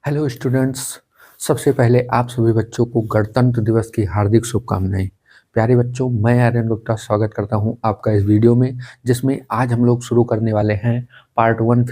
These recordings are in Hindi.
Hello students. सबसे पहले आप सभी बच्चों को गणतंत्र दिवस की हार्दिक शुभकामनाएं। प्यारे बच्चों, मैं आर्यन गुप्ता स्वागत करता हूं आपका इस वीडियो में, जिसमें आज हम लोग शुरू करने वाले हैं part 1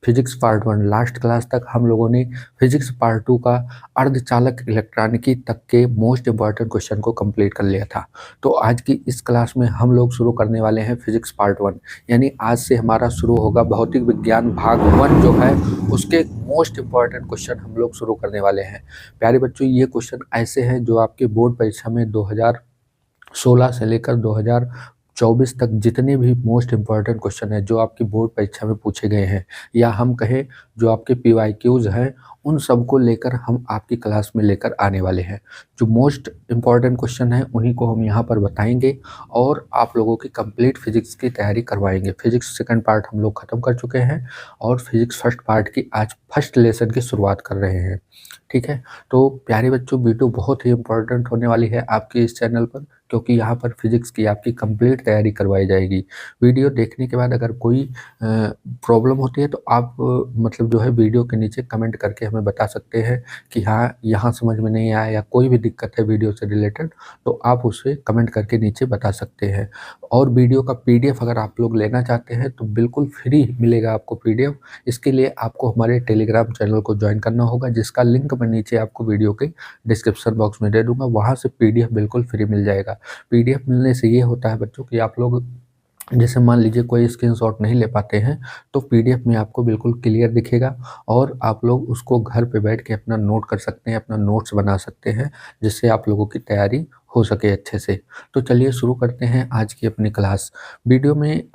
physics part 1। Last class तक हम लोगों ने फिजिक्स पार्ट 2 का अर्धचालक इलेक्ट्रॉनिकी तक के मोस्ट इंपॉर्टेंट क्वेश्चन को कंप्लीट कर लिया था। तो आज की इस क्लास में हम लोग शुरू करने वाले हैं फिजिक्स पार्ट 1, यानी आज से हमारा शुरू होगा भौतिक विज्ञान भाग 1 जो है उसके मोस्ट इंपॉर्टेंट क्वेश्चन हम लोग शुरू करने वाले हैं। प्यारे बच्चों, ये क्वेश्चन ऐसे हैं जो आपके बोर्ड परीक्षा में 2016 से लेकर 2024 तक जितने भी मोस्ट इंपॉर्टेंट क्वेश्चन है जो आपकी बोर्ड परीक्षा में पूछे गए हैं, या हम कहें जो आपके PYQs हैं, उन सब को लेकर हम आपकी क्लास में लेकर आने वाले हैं। जो मोस्ट इंपॉर्टेंट क्वेश्चन है उन्हीं को हम यहाँ पर बताएंगे और आप लोगों की कंप्लीट फिजिक्स की तैयारी करवाएंगे। फिजिक्स सेकंड पार्ट हम लोग खत्म कर चुके हैं और फिजिक्स फर्स्ट पार्ट की आज फर्स्ट लेसन की शुरुआत कर रहे हैं। ठीक है, तो प्यारे बच्चों, वीडियो बहुत ही इंपॉर्टेंट होने वाली है आपके इस चैनल पर, क्योंकि यहाँ पर फिजिक्स की आपकी कंप्लीट तैयारी करवाई जाएगी। वीडियो देखने के बाद अगर कोई प्रॉब्लम होती है तो आप मतलब जो है वीडियो के नीचे कमेंट करके हमें बता सकते हैं कि हाँ, यहाँ समझ में नहीं आया या कोई भी दिक्कत है वीडियो से रिलेटेड, तो आप उसे कमेंट करके नीचे बता सकते हैं। और वीडियो का PDF अगर आप लोग लेना चाहते हैं तो बिल्कुल फ्री मिलेगा आपको PDF। इसके लिए आपको हमारे टेलीग्राम चैनल को ज्वाइन करना होगा, जिसका लिंक मैं नीचे आपको वीडियो के डिस्क्रिप्शन बॉक्स में दे दूंगा। वहाँ से PDF बिल्कुल फ्री मिल जाएगा। PDF मिलने से ये होता है बच्चों कि आप लोग जैसे मान लीजिए कोई स्क्रीनशॉट नहीं ले पाते हैं तो PDF में आपको बिल्कुल क्लियर दिखेगा और आप लोग उसको घर पे बैठ के अपना नोट कर सकते हैं, अपना नोट्स बना सकते हैं, जिससे आप लोगों की तैयारी हो सके अच्छे से। तो चलिए शुरू करते हैं आज की अपनी क्लास।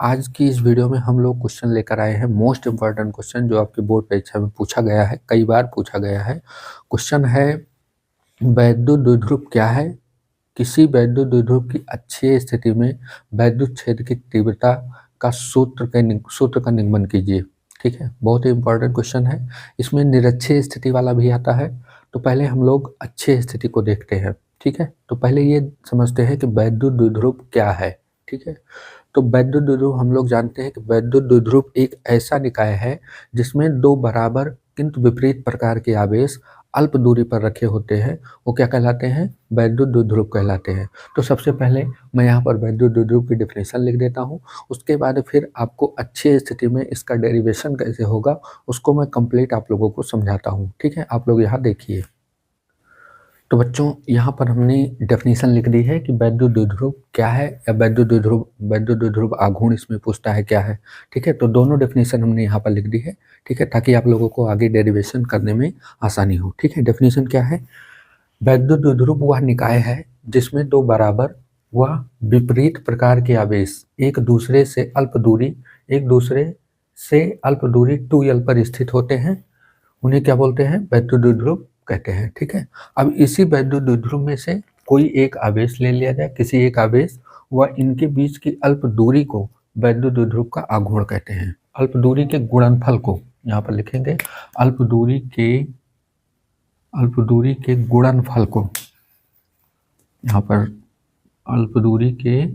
आज की इस वीडियो में हम लोग क्वेश्चन लेकर आए हैं, मोस्ट इंपॉर्टेंट क्वेश्चन जो आपकी बोर्ड परीक्षा में पूछा गया है, कई बार पूछा गया है। क्वेश्चन है, वैद्युत द्विध्रुव क्या है? किसी वैद्युत द्विध्रुव की अच्छी स्थिति में वैद्युत क्षेत्र की तीव्रता का सूत्र का निगमन कीजिए। ठीक है, बहुत ही इंपॉर्टेंट क्वेश्चन है। इसमें निरक्षीय स्थिति वाला भी आता है, तो पहले हम लोग अच्छे स्थिति को देखते हैं। ठीक है, तो पहले ये समझते हैं कि वैद्युत द्विध्रुव क्या है। ठीक है, तो वैद्युत द्विध्रुव हम लोग जानते हैं कि वैद्युत द्विध्रुव एक ऐसा निकाय है जिसमें दो बराबर किंतु विपरीत प्रकार के आवेश अल्प दूरी पर रखे होते हैं। वो क्या कहलाते हैं? वैद्युत द्विध्रुव कहलाते हैं। तो सबसे पहले मैं यहाँ पर वैद्युत द्विध्रुव की डेफिनेशन लिख देता हूँ, उसके बाद फिर आपको अच्छी स्थिति में इसका डेरिवेशन कैसे होगा उसको मैं कंप्लीट आप लोगों को समझाता हूँ। ठीक है, आप लोग यहाँ देखिए। तो बच्चों, यहाँ पर हमने डेफिनेशन लिख दी है कि वैद्युत द्विध्रुव क्या है, या वैद्युत द्विध्रुव आघूर्ण इसमें पूछता है क्या है। ठीक है, तो दोनों डेफिनेशन हमने यहाँ पर लिख दी है। ठीक है, ताकि आप लोगों को आगे डेरिवेशन करने में आसानी हो। ठीक है, डेफिनेशन क्या है? वैद्युत द्विध्रुव वह निकाय है जिसमें दो बराबर व विपरीत प्रकार के आवेश एक दूसरे से अल्प दूरी 2l पर स्थित होते हैं। उन्हें क्या बोलते हैं? वैद्युत द्विध्रुव कहते हैं। ठीक है, अब इसी वैद्युत द्विध्रुव में से कोई एक आवेश ले लिया जाए, किसी एक आवेश व इनके बीच की अल्प दूरी को वैद्युत द्विध्रुव का आघूर्ण कहते हैं। अल्प दूरी के गुणनफल को यहाँ पर लिखेंगे, अल्प दूरी के गुणनफल को, यहाँ पर अल्प दूरी के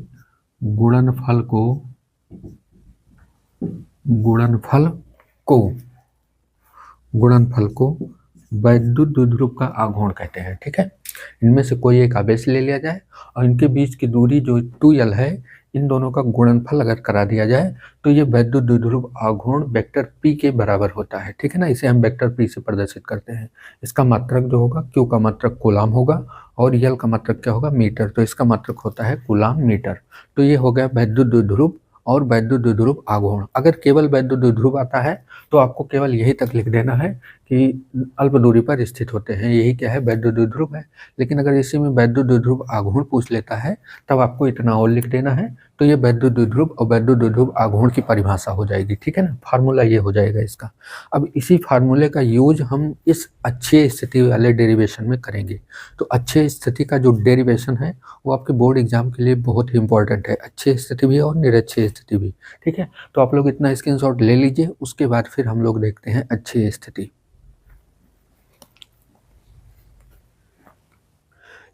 गुणनफल को वैद्युत द्विध्रुव का आघूर्ण कहते हैं। ठीक है, इनमें से कोई एक आवेश ले लिया जाए और इनके बीच की दूरी जो 2l है, इन दोनों का गुणनफल अगर करा दिया जाए तो ये वैद्युत द्विध्रुव आघूर्ण वेक्टर P के बराबर होता है। ठीक है ना, इसे हम वेक्टर P से प्रदर्शित करते हैं। इसका मात्रक जो होगा, Q का मात्रक कूलाम होगा और L का मात्रक क्या होगा? मीटर। तो इसका मात्रक होता है कूलाम मीटर। तो ये हो गया वैद्युत द्विध्रुव और वैद्युत द्विध्रुव आघूर्ण। अगर केवल वैद्युत द्विध्रुव आता है तो आपको केवल यही तक लिख देना है कि अल्प दूरी पर स्थित होते हैं, यही क्या है? वैद्युत द्विध्रुव है। लेकिन अगर इसी में वैद्युत द्विध्रुव आघूर्ण पूछ लेता है तब आपको इतना और लिख देना है, तो ये वैद्युत द्विध्रुव और वैद्युत द्विध्रुव आघूर्ण की परिभाषा हो जाएगी। ठीक है ना, फार्मूला ये हो जाएगा इसका। अब इसी फार्मूले का यूज हम इस अच्छी स्थिति वाले डेरिवेशन में करेंगे। तो अच्छे स्थिति का जो डेरिवेशन है वो आपके बोर्ड एग्जाम के लिए बहुत ही इंपॉर्टेंट है, अच्छी स्थिति भी और निरक्षीय स्थिति भी। ठीक है, तो आप लोग इतना स्क्रीनशॉट ले लीजिए, उसके बाद फिर हम लोग देखते हैं अच्छी स्थिति।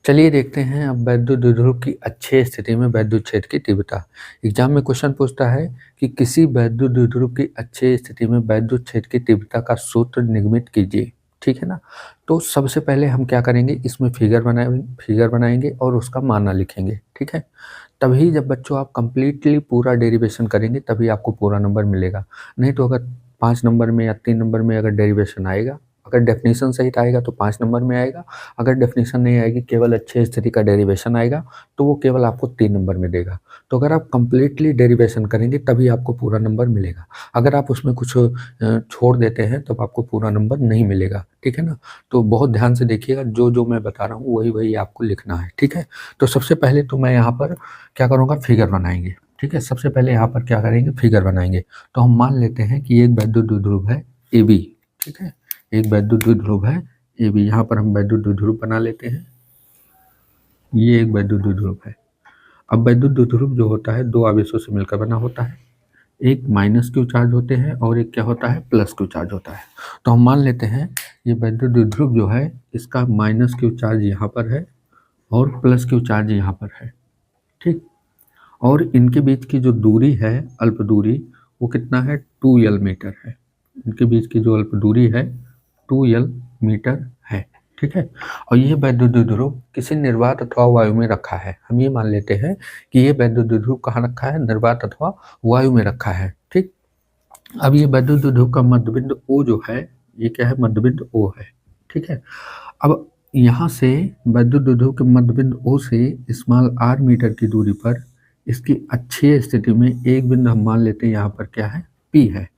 चलिए देखते हैं अब वैद्युत द्विध्रुव की अच्छी स्थिति में वैद्युत क्षेत्र की तीव्रता। एग्जाम में क्वेश्चन पूछता है कि किसी वैद्युत द्विध्रुव की अच्छी स्थिति में वैद्युत क्षेत्र की तीव्रता का सूत्र निगमित कीजिए। ठीक है ना। तो सबसे पहले हम क्या करेंगे, इसमें फिगर बनाएंगे और उसका माना लिखेंगे, ठीक है। तभी जब बच्चों आप कंप्लीटली पूरा डेरिवेशन करेंगे तभी आपको पूरा नंबर मिलेगा। नहीं तो अगर 5 नंबर में या 3 नंबर में अगर डेरिवेशन आएगा, अगर डेफिनेशन सहित आएगा तो 5 नंबर में आएगा, अगर डेफिनेशन नहीं आएगी, केवल अच्छे स्थिति का डेरिवेशन आएगा तो वो केवल आपको 3 नंबर में देगा। तो अगर आप कंप्लीटली डेरिवेशन करेंगे तभी आपको पूरा नंबर मिलेगा। अगर आप उसमें कुछ छोड़ देते हैं तब आपको पूरा नंबर नहीं मिलेगा, ठीक है ना। तो बहुत ध्यान से देखिएगा, जो जो मैं बता रहा हूँ वही वही आपको लिखना है, ठीक है। तो सबसे पहले तो मैं यहाँ पर क्या करूँगा, फिगर बनाएंगे, ठीक है। सबसे पहले यहाँ पर क्या करेंगे, फिगर बनाएंगे। तो हम मान लेते हैं कि एक वैद्युत द्विध्रुव है ए बी, ठीक है। एक वैद्युत द्विध्रुव है ए बी, यहाँ पर हम वैद्युत द्विध्रुव बना लेते हैं। ये एक वैद्युत द्विध्रुव है। अब वैद्युत द्विध्रुव जो होता है दो आवेशों से मिलकर बना होता है, एक माइनस क्यू चार्ज होते हैं और एक क्या होता है, प्लस क्यू चार्ज होता है। तो हम मान लेते हैं ये वैद्युत द्विध्रुव जो है इसका माइनस क्यू चार्ज यहाँ पर है और प्लस क्यू चार्ज यहाँ पर है, ठीक। और इनके बीच की जो दूरी है, अल्प दूरी, वो कितना है, 2l मीटर है। इनके बीच की जो अल्प दूरी है 2l मीटर है, ठीक है। और ये वैद्युत द्विध्रुव किसी निर्वात अथवा वायु में रखा है। हम ये मान लेते हैं कि ये वैद्युत द्विध्रुव कहाँ रखा है, निर्वात अथवा वायु में रखा है, ठीक। अब ये वैद्युत द्विध्रुव का मध्यबिंदु O जो है, ये क्या है, मध्यबिंदु O है, ठीक है। अब यहाँ से वैद्युत द्विध्रुव के मध्यबिंदु O से स्मॉल r मीटर की दूरी पर इसकी अक्षीय स्थिति में एक बिंदु हम मान लेते हैं यहाँ पर क्या है, P है।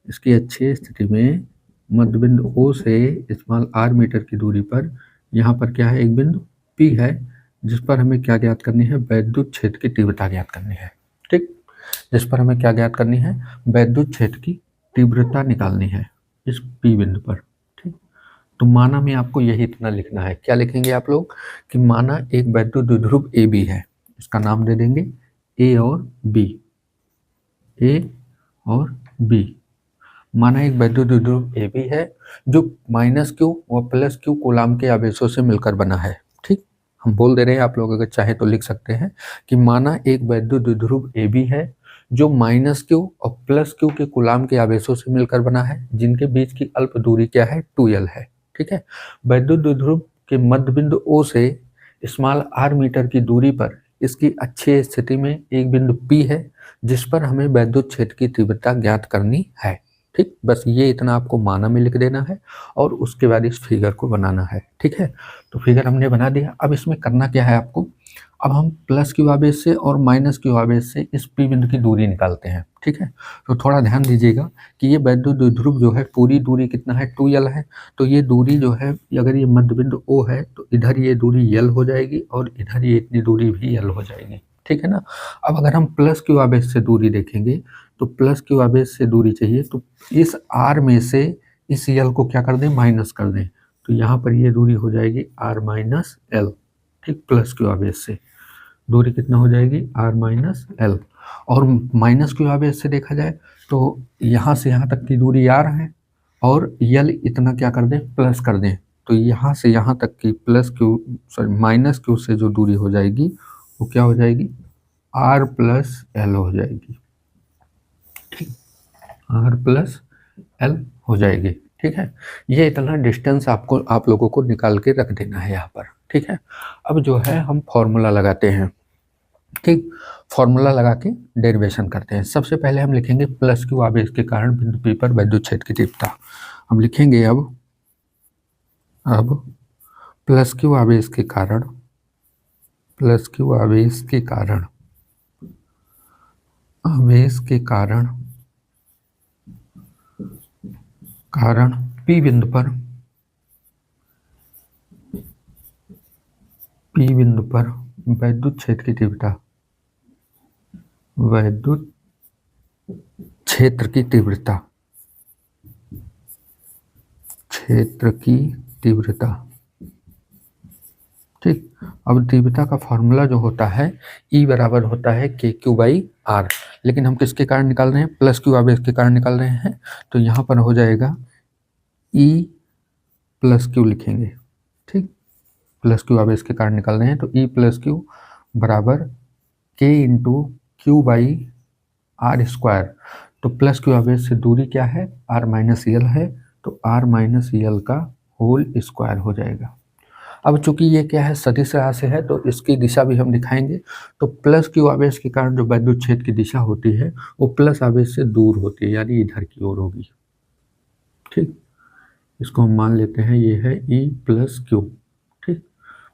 इसकी अक्षीय स्थिति में मध्यबिंदु O से स्मॉल r मीटर की दूरी पर यहाँ पर क्या है, एक बिंदु P है, जिस पर हमें क्या ज्ञात करनी है, वैद्युत क्षेत्र की तीव्रता ज्ञात करनी है, ठीक। जिस पर हमें क्या ज्ञात करनी है, वैद्युत क्षेत्र की तीव्रता निकालनी है इस P बिंदु पर, ठीक। तो माना में आपको यही इतना लिखना है। क्या लिखेंगे आप लोग कि माना एक वैद्युत द्विध्रुव ए बी है, इसका नाम दे देंगे ए और बी, ए और बी। माना एक वैद्युत द्विध्रुव ए बी है जो माइनस क्यू व प्लस क्यू कूलाम के आवेशों से मिलकर बना है, ठीक। हम बोल दे रहे हैं, आप लोग अगर चाहे तो लिख सकते हैं कि माना एक वैद्युत द्विध्रुव ए बी है जो माइनस क्यू और प्लस क्यू के कूलाम के आवेशों से मिलकर बना है, जिनके बीच की अल्प दूरी क्या है, 2l है, ठीक है। वैद्युत द्विध्रुव के मध्य बिंदु O से स्मॉल r मीटर की दूरी पर इसकी अक्षीय स्थिति में एक बिंदु P है, जिस पर हमें वैद्युत क्षेत्र की तीव्रता ज्ञात करनी है, ठीक। बस ये इतना आपको माना में लिख देना है और उसके बाद इस फिगर को बनाना है, ठीक है। तो फिगर हमने बना दिया। अब इसमें करना क्या है आपको, अब हम प्लस क्यू आवेश से और माइनस क्यू आवेश से इस P बिंदु की दूरी निकालते हैं, ठीक है। तो थोड़ा ध्यान दीजिएगा कि ये वैद्युत द्विध्रुव जो है पूरी दूरी कितना है, 2l है। तो ये दूरी जो है, अगर ये मध्य बिंदु O है तो इधर ये दूरी l हो जाएगी और इधर ये इतनी दूरी भी l हो जाएगी, ठीक है ना। अब अगर हम प्लस क्यू आवेश से दूरी देखेंगे तो प्लस क्यू आवेश से दूरी चाहिए, तो इस r में से इस l को क्या कर दें, माइनस कर दें। तो यहाँ पर ये दूरी हो जाएगी r माइनस l, ठीक। प्लस क्यू आवेश से दूरी कितना हो जाएगी, r माइनस l। और माइनस क्यू आवेश से देखा जाए तो यहाँ से यहाँ तक की दूरी r है और l इतना क्या कर दें, प्लस कर दें। तो यहाँ से यहाँ तक की माइनस क्यू से जो दूरी हो जाएगी वो क्या हो जाएगी, r प्लस l हो जाएगी, ठीक। r प्लस l हो जाएगी, ठीक है। ये इतना डिस्टेंस आपको, आप लोगों को निकाल के रख देना है यहाँ पर, ठीक है। अब जो है हम फॉर्मूला लगाते हैं, ठीक। फॉर्मूला लगा के डेरिवेशन करते हैं। सबसे पहले हम लिखेंगे प्लस क्यू आवेश के कारण बिंदु P पर वैद्युत क्षेत्र की तीव्रता। हम लिखेंगे अब प्लस क्यू आवेश के कारण, प्लस क्यू आवेश के कारण, आवेश के कारण P बिंदु पर, P बिंदु पर वैद्युत क्षेत्र की तीव्रता, वैद्युत क्षेत्र की तीव्रता, क्षेत्र की तीव्रता, ठीक। अब तीव्रता का फॉर्मूला जो होता है E बराबर होता है KQ/R, लेकिन हम किसके कारण निकाल रहे हैं, प्लस क्यू आवेश के कारण निकाल रहे हैं। तो यहाँ पर हो जाएगा E प्लस क्यू लिखेंगे, ठीक। प्लस क्यू आवेश के कारण निकाल रहे हैं तो E प्लस क्यू बराबर K इंटू Q/R²। तो प्लस क्यू आवेश से दूरी क्या है, R माइनस यल है, तो R माइनस यल का होल स्क्वायर हो जाएगा। अब चूंकि ये क्या है, सदिश राशि है, तो इसकी दिशा भी हम दिखाएंगे। तो प्लस क्यू आवेश के कारण जो वैद्युत क्षेत्र की दिशा होती है वो प्लस आवेश से दूर होती है, यानी इधर की ओर होगी। ठीक, इसको हम मान लेते हैं ये है ई प्लस क्यू। ठीक,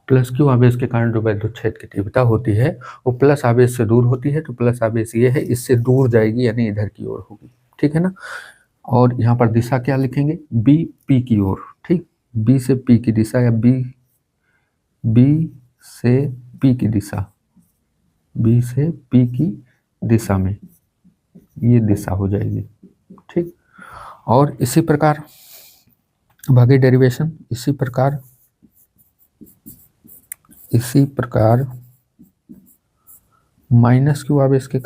प्लस क्यू आवेश के कारण जो वैद्युत क्षेत्र की तीव्रता होती है वो प्लस आवेश से दूर होती है, तो प्लस आवेश ये है, इससे दूर जाएगी यानी इधर की ओर होगी। ठीक है ना। और यहाँ पर दिशा क्या लिखेंगे, बी पी की ओर। ठीक, बी से पी की दिशा, या बी से पी की दिशा, बी से पी की दिशा में ये दिशा हो जाएगी। ठीक, और इसी प्रकार भागे डेरिवेशन, इसी प्रकार माइनस क्यू आवेश के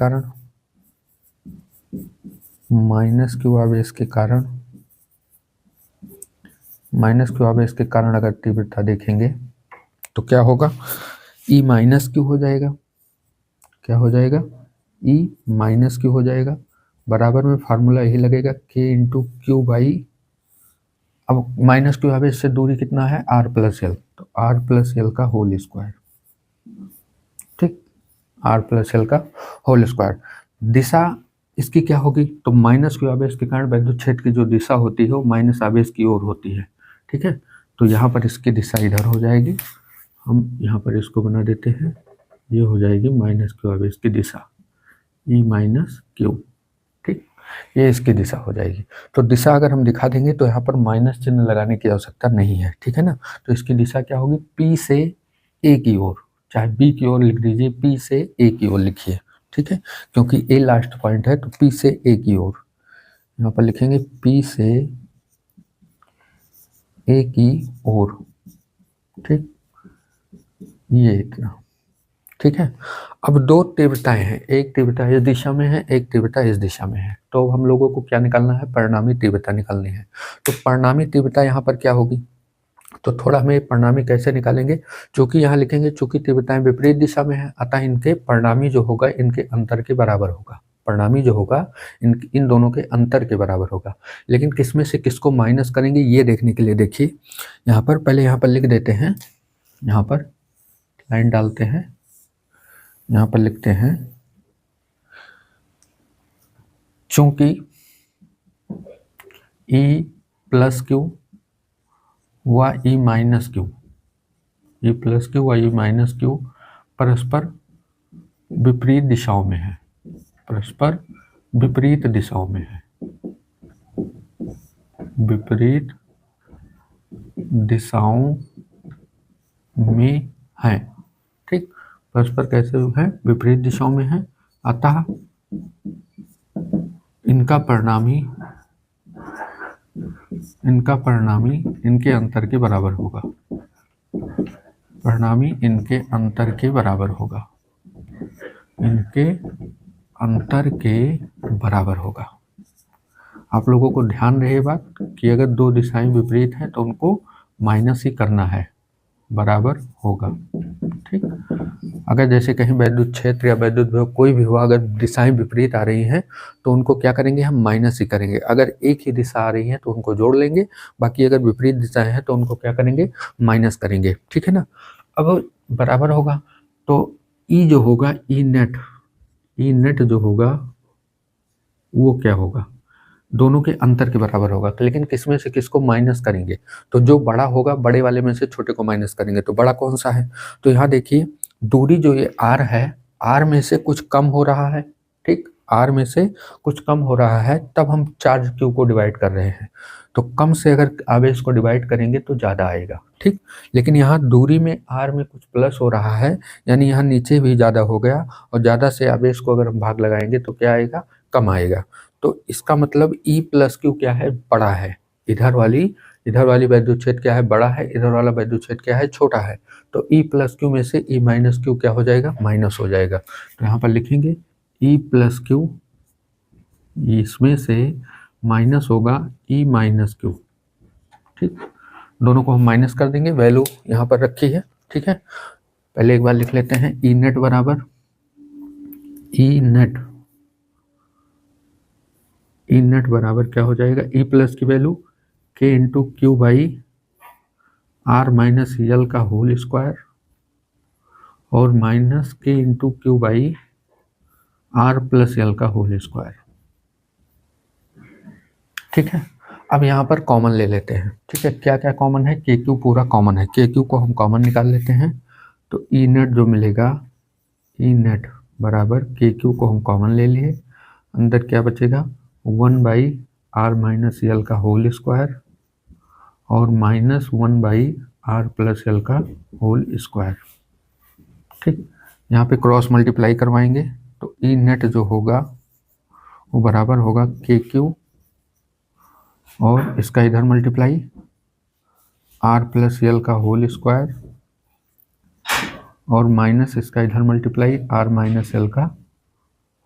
कारण, अगर तीव्रता देखेंगे तो क्या होगा, ई माइनस क्यू हो जाएगा। क्या हो जाएगा, ई माइनस क्यू हो जाएगा। बराबर में फार्मूला यही लगेगा, के इंटू क्यू बाई, अब माइनस क्यू आवेश से दूरी कितना है, आर प्लस एल, तो आर प्लस एल का होल स्क्वायर। ठीक, आर प्लस एल का होल स्क्वायर। दिशा इसकी क्या होगी, तो माइनस क्यू आवेश के कारण वैद्युत क्षेत्र की जो दिशा होती है वो माइनस आवेश की ओर होती है। ठीक है, तो यहाँ पर इसकी दिशा इधर हो जाएगी। हम यहाँ पर इसको बना देते हैं, ये हो जाएगी माइनस क्यू आवेश की दिशा, ई माइनस क्यू। ठीक, ये इसकी दिशा हो जाएगी। तो दिशा अगर हम दिखा देंगे तो यहाँ पर माइनस चिन्ह लगाने की आवश्यकता नहीं है। ठीक है ना। तो इसकी दिशा क्या होगी, पी से ए की ओर, चाहे बी की ओर लिख दीजिए, पी से ए की ओर लिखिए। ठीक है, क्योंकि ए लास्ट पॉइंट है, तो पी से ए की ओर यहाँ पर लिखेंगे, पी से ए की ओर। ठीक, ये इतना। ठीक है, अब दो तीव्रताएं हैं, एक तीव्रता इस दिशा में है, एक तीव्रता इस दिशा में है। तो हम लोगों को क्या निकालना है, परिणामी तीव्रता निकालनी है। तो परिणामी तीव्रता यहाँ पर क्या होगी, तो थोड़ा हमें परिणामी कैसे निकालेंगे, चूंकि यहाँ लिखेंगे चूंकि तीव्रताएं विपरीत दिशा में है, अतः इनके परिणामी जो होगा इनके अंतर के बराबर होगा। परिणामी जो होगा इन दोनों के अंतर के बराबर होगा। लेकिन किसमें से किसको माइनस करेंगे ये देखने के लिए देखिए, यहाँ पर पहले यहाँ पर लिख देते हैं, यहाँ पर लाइन डालते हैं, यहाँ पर लिखते हैं, चूंकि E प्लस क्यू व E minus Q, E plus Q व E माइनस क्यू परस्पर विपरीत दिशाओं में है, परस्पर विपरीत दिशाओं में है, विपरीत दिशाओं में है। ठीक, परस्पर कैसे है, विपरीत दिशाओं में है, अतः इनका परिणामी इनके अंतर के बराबर होगा, परिणामी इनके अंतर के बराबर होगा, इनके अंतर के बराबर होगा। आप लोगों को ध्यान रहे बात कि अगर दो दिशाएं विपरीत हैं तो उनको माइनस ही करना है, बराबर होगा। ठीक, अगर जैसे कहीं वैद्युत क्षेत्र या वैद्युत विभव कोई भी हुआ, अगर दिशाएं विपरीत आ रही हैं तो उनको क्या करेंगे, हम माइनस ही करेंगे। अगर एक ही दिशा आ रही है तो उनको जोड़ लेंगे, बाकी अगर विपरीत दिशाएं हैं तो उनको क्या करेंगे, माइनस करेंगे। ठीक है ना। अब बराबर होगा तो ई जो होगा, ई नेट जो होगा वो क्या होगा, दोनों के अंतर के बराबर होगा। लेकिन किसमें से किसको माइनस करेंगे, तो जो बड़ा होगा बड़े वाले में से छोटे को माइनस करेंगे। तो बड़ा कौन सा है, तो यहाँ देखिए दूरी जो ये आर है, आर में से कुछ कम हो रहा है। ठीक, आर में से कुछ कम हो रहा है, तब हम चार्ज क्यू को डिवाइड कर रहे हैं। तो कम से अगर आवेश को डिवाइड करेंगे तो ज़्यादा आएगा। ठीक, लेकिन यहाँ दूरी में आर में कुछ प्लस हो रहा है, यानी यहाँ नीचे भी ज़्यादा हो गया, और ज़्यादा से आवेश को अगर हम भाग लगाएंगे तो क्या आएगा, कम आएगा। तो इसका मतलब E प्लस क्यू क्या है, बड़ा है। इधर वाली वैद्युत क्षेत्र क्या है, बड़ा है, इधर वाला वैद्युत क्षेत्र क्या है, छोटा है। तो E प्लस क्यू में से E माइनस क्यू क्या हो जाएगा, माइनस हो जाएगा। तो यहाँ पर लिखेंगे E प्लस क्यू, इसमें से माइनस होगा E माइनस क्यू। ठीक, दोनों को हम माइनस कर देंगे, वैल्यू यहाँ पर रखी है। ठीक है, पहले एक बार लिख लेते हैं, E नेट बराबर ई नेट बराबर क्या हो जाएगा, ई प्लस की value K into Q by R minus L का होल स्क्वायर और minus K into Q by R plus L का होल स्क्वायर। ठीक है, अब यहाँ पर कॉमन ले लेते हैं। ठीक है, क्या क्या कॉमन है, के क्यू पूरा कॉमन है, के क्यू को हम कॉमन निकाल लेते हैं। तो ई नेट जो मिलेगा, ई नेट बराबर के क्यू को हम कॉमन ले लिए, अंदर क्या बचेगा 1 बाई आर माइनस यल का होल स्क्वायर और minus 1 by R plus L का होल स्क्वायर। ठीक, यहाँ पे क्रॉस मल्टीप्लाई करवाएंगे तो ई नेट जो होगा वो बराबर होगा के क्यू और इसका इधर मल्टीप्लाई आर प्लस यल का होल स्क्वायर और माइनस इसका इधर मल्टीप्लाई आर माइनस यल का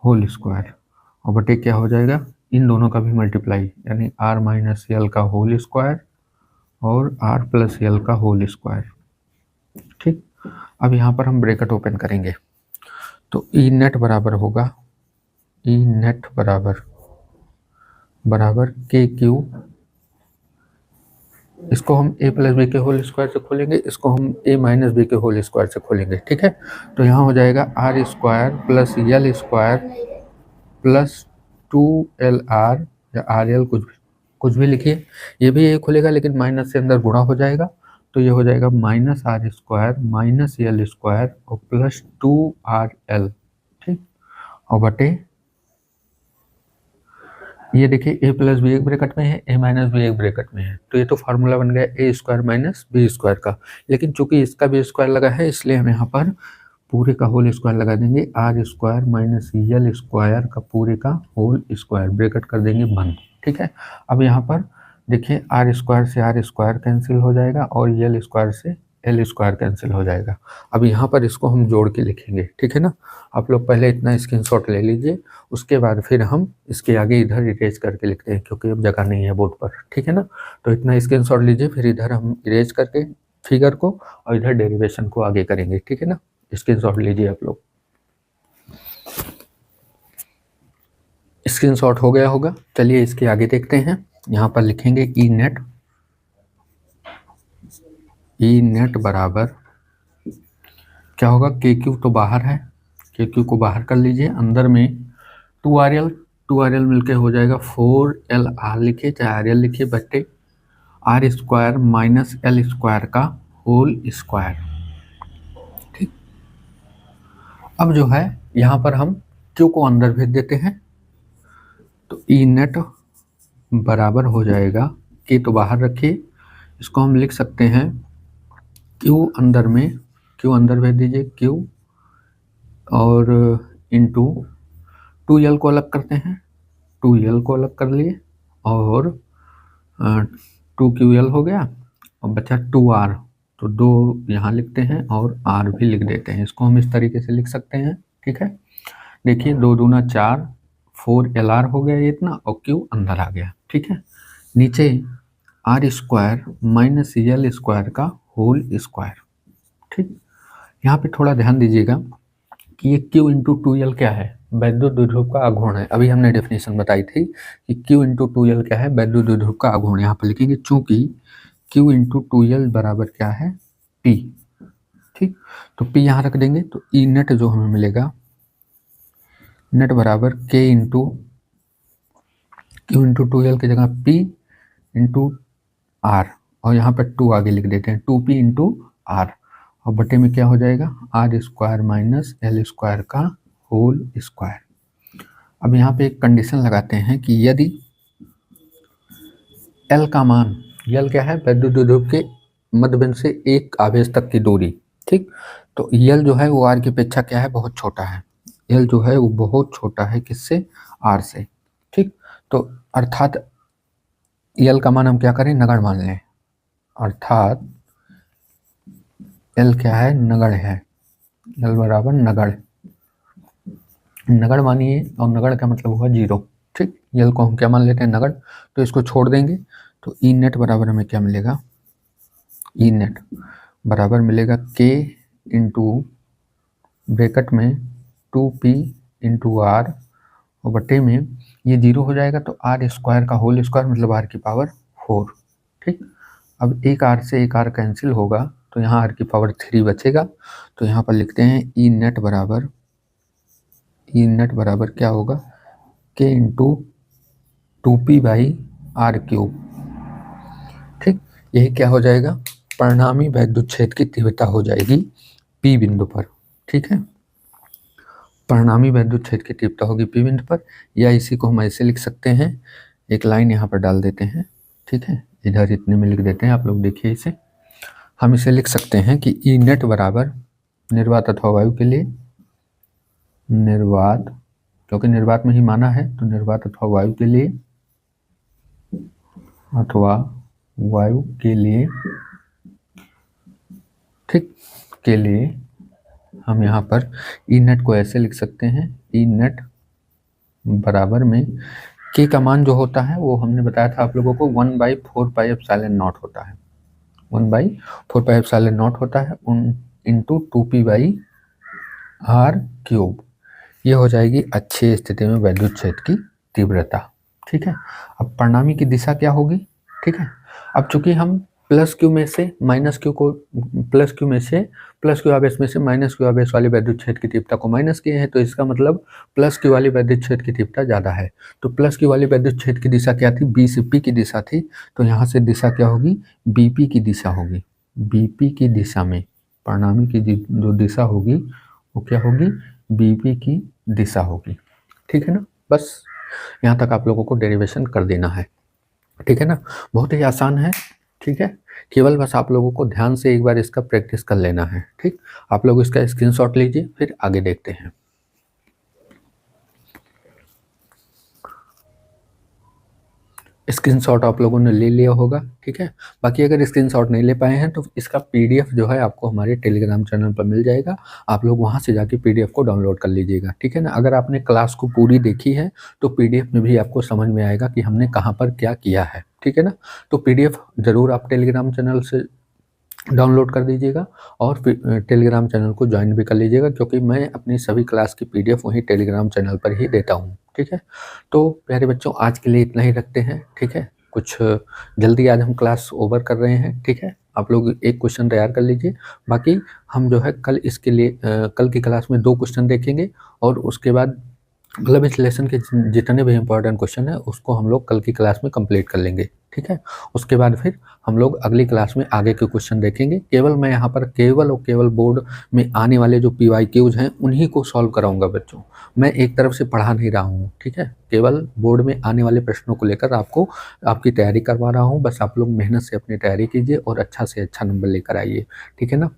होल स्क्वायर और बटे क्या हो जाएगा इन दोनों का भी मल्टीप्लाई, यानी आर माइनस यल का होल स्क्वायर और आर प्लस यल का होल स्क्वायर। ठीक, अब यहाँ पर हम ब्रैकेट ओपन करेंगे तो ई नेट बराबर होगा, ई नेट बराबर के क्यू, इसको हम ए प्लस बी के होल स्क्वायर से खोलेंगे, इसको हम ए माइनस बी के होल स्क्वायर से खोलेंगे। ठीक है, तो यहाँ हो जाएगा R square plus L square plus 2LR या आर एल कुछ भी लिखिए, ये भी ये खुलेगा लेकिन माइनस से अंदर गुणा हो जाएगा, तो ये हो जाएगा minus R square minus L square और प्लस 2RL। ठीक, और बटे ये देखिए ए प्लस बी एक ब्रैकेट में है, ए माइनस बी एक ब्रैकेट में है, तो ये तो फार्मूला बन गया A square minus B square का, लेकिन चूंकि इसका भी स्क्वायर लगा है इसलिए हम यहाँ पर पूरे का होल स्क्वायर लगा देंगे, R square minus L square का पूरे का होल स्क्वायर, ब्रैकेट कर देंगे बंद। ठीक है, अब यहाँ पर देखिए आर स्क्वायर से आर स्क्वायर कैंसिल हो जाएगा और यल स्क्वायर से एल स्क्वायर कैंसिल हो जाएगा। अब यहाँ पर इसको हम जोड़ के लिखेंगे। ठीक है ना, आप लोग पहले इतना स्क्रीनशॉट ले लीजिए, उसके बाद फिर हम इसके आगे इधर इरेज करके लिखते हैं क्योंकि अब जगह नहीं है बोर्ड पर। ठीक है ना, तो इतना स्क्रीनशॉट लीजिए, फिर इधर हम इरेज करके फिगर को और इधर डेरिवेशन को आगे करेंगे। ठीक है ना, स्क्रीनशॉट लीजिए आप लोग। स्क्रीनशॉट हो गया होगा, चलिए इसके आगे देखते हैं। यहाँ पर लिखेंगे ई नेट बराबर क्या होगा, के क्यू तो बाहर है, के क्यू को बाहर कर लीजिए, अंदर में 2RL मिलके हो जाएगा 4LR लिखिए चाहे RL लिखिए बटे R square minus L square का होल स्क्वायर। ठीक, अब जो है यहाँ पर हम क्यू को अंदर भेज देते हैं, तो ई नेट बराबर हो जाएगा, के तो बाहर रखिए, इसको हम लिख सकते हैं क्यू अंदर में, क्यू अंदर भेज दीजिए क्यू और इंटू 2L को अलग करते हैं, 2L को अलग कर लिए और 2QL हो गया और बचा 2R, तो 2 यहाँ लिखते हैं और R भी लिख देते हैं, इसको हम इस तरीके से लिख सकते हैं। ठीक है, देखिए 2 दूना 4, 4LR हो गया इतना और Q अंदर आ गया। ठीक है, नीचे R square minus L square का होल स्क्वायर। ठीक, यहाँ पे थोड़ा ध्यान दीजिएगा कि ये Q इंटू 2L क्या है, वैद्युत द्विध्रुव का आघूर्ण है। अभी हमने डेफिनेशन बताई थी कि Q इंटू 2L क्या है, वैद्युत द्विध्रुव का आघूर्ण। यहाँ पर लिखेंगे चूंकि Q इंटू 2L बराबर क्या है P। ठीक, तो P यहाँ रख देंगे, तो ई नेट जो हमें मिलेगा, नेट बराबर K into Q into 2L की जगह P इंटू R और यहाँ पर 2 आगे लिख देते हैं, 2P इंटू R और बटे में क्या हो जाएगा R square minus L square का होल स्क्वायर। अब यहाँ पे एक कंडीशन लगाते हैं कि यदि L का मान, L क्या है वैद्युत द्विध्रुव के मध्यबिंदु से एक आवेश तक की दूरी। ठीक, तो L जो है वो R की अपेक्षा क्या है बहुत छोटा है, L जो है वो बहुत छोटा है किससे, R से। ठीक, तो अर्थात L का मान हम क्या करें नगण्य मान लें, अर्थात L क्या है नगण्य है, L बराबर नगण्य, नगण्य मानिए और नगण्य का मतलब हुआ 0। ठीक, L को हम क्या मान लेते हैं नगण्य, तो इसको छोड़ देंगे, तो ई नेट बराबर हमें क्या मिलेगा, ई नेट बराबर मिलेगा K इंटू ब्रैकेट में 2P इंटू R और बटे में ये 0 हो जाएगा, तो आर स्क्वायर का होल स्क्वायर मतलब R की पावर 4। ठीक, अब एक आर से एक आर कैंसिल होगा तो यहाँ आर की पावर 3 बचेगा। तो यहाँ पर लिखते हैं ई नेट बराबर क्या होगा, के into 2p by are cube. ठीक, यही क्या हो जाएगा, परिणामी वैद्युत क्षेत्र की तीव्रता हो जाएगी P बिंदु पर। ठीक है, परिणामी वैद्युत क्षेत्र की तीव्रता होगी P बिंदु पर, या इसी को हम ऐसे लिख सकते हैं, एक लाइन यहाँ पर डाल देते हैं। ठीक है, इधर इतने में लिख देते हैं, आप लोग देखिए इसे। हम इसे लिख सकते हैं कि ई नेट बराबर निर्वात अथवा वायु के लिए, निर्वात क्योंकि निर्वात में ही माना है, तो निर्वात अथवा वायु के लिए, ठीक, के लिए हम यहाँ पर ई नेट को ऐसे लिख सकते हैं, ई नेट बराबर में के का मान जो होता है वो हमने बताया था आप लोगों को 1/4πε0 होता है, 1/4πε0 होता है इंटू 2p/r³। ये हो जाएगी अच्छी स्थिति में वैद्युत क्षेत्र की तीव्रता। ठीक है, अब परिणामी की दिशा क्या होगी। ठीक है, अब चूंकि हम प्लस क्यू में से माइनस क्यू को, प्लस क्यू आवेश में से माइनस क्यू आवेश वाले वैद्युत क्षेत्र की तीव्रता को माइनस किए हैं, तो इसका मतलब प्लस क्यू वाली वैद्युत क्षेत्र की तीव्रता ज़्यादा है। तो प्लस क्यू वाली वैद्युत क्षेत्र की दिशा क्या थी, बी से पी की दिशा थी, तो यहाँ से दिशा क्या होगी, बीपी की दिशा होगी। बीपी की दिशा में परिणामी की जो दिशा होगी वो क्या होगी, बीपी की दिशा होगी। ठीक है ना, बस यहाँ तक आप लोगों को डेरिवेशन कर देना है। ठीक है ना, बहुत ही आसान है। ठीक है, केवल बस आप लोगों को ध्यान से एक बार इसका प्रैक्टिस कर लेना है। ठीक, आप लोग इसका स्क्रीनशॉट लीजिए, फिर आगे देखते हैं। स्क्रीनशॉट आप लोगों ने ले लिया होगा। ठीक है, बाकी अगर स्क्रीनशॉट नहीं ले पाए हैं तो इसका पीडीएफ जो है आपको हमारे टेलीग्राम चैनल पर मिल जाएगा, आप लोग वहां से जाके पीडीएफ को डाउनलोड कर लीजिएगा। ठीक है ना, अगर आपने क्लास को पूरी देखी है तो पीडीएफ में भी आपको समझ में आएगा कि हमने कहाँ पर क्या किया है। ठीक है ना, तो पीडीएफ जरूर आप टेलीग्राम चैनल से डाउनलोड कर दीजिएगा और टेलीग्राम चैनल को ज्वाइन भी कर लीजिएगा, क्योंकि मैं अपनी सभी क्लास की पीडीएफ वहीं टेलीग्राम चैनल पर ही देता हूँ। ठीक है, तो प्यारे बच्चों आज के लिए इतना ही रखते हैं। ठीक है, कुछ जल्दी आज हम क्लास ओवर कर रहे हैं। ठीक है, आप लोग एक क्वेश्चन तैयार कर लीजिए, बाकी हम जो है कल इसके लिए कल की क्लास में 2 क्वेश्चन देखेंगे, और उसके बाद मतलब इस लेसन के जितने भी इम्पोर्टेंट क्वेश्चन है उसको हम लोग कल की क्लास में कंप्लीट कर लेंगे। ठीक है, उसके बाद फिर हम लोग अगली क्लास में आगे के क्वेश्चन देखेंगे। केवल मैं यहाँ पर केवल और केवल बोर्ड में आने वाले जो PYQs हैं उन्हीं को सॉल्व कराऊंगा बच्चों, मैं एक तरफ से पढ़ा नहीं रहा हूँ। ठीक है, केवल बोर्ड में आने वाले प्रश्नों को लेकर आपको आपकी तैयारी करवा रहा हूँ। बस आप लोग मेहनत से अपनी तैयारी कीजिए और अच्छा से अच्छा नंबर लेकर आइए। ठीक है ना,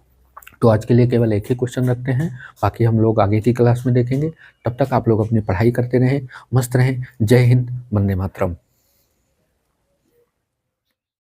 तो आज के लिए केवल एक ही क्वेश्चन रखते हैं, बाकी हम लोग आगे की क्लास में देखेंगे। तब तक आप लोग अपनी पढ़ाई करते रहें, मस्त रहें। जय हिंद, वंदे मातरम।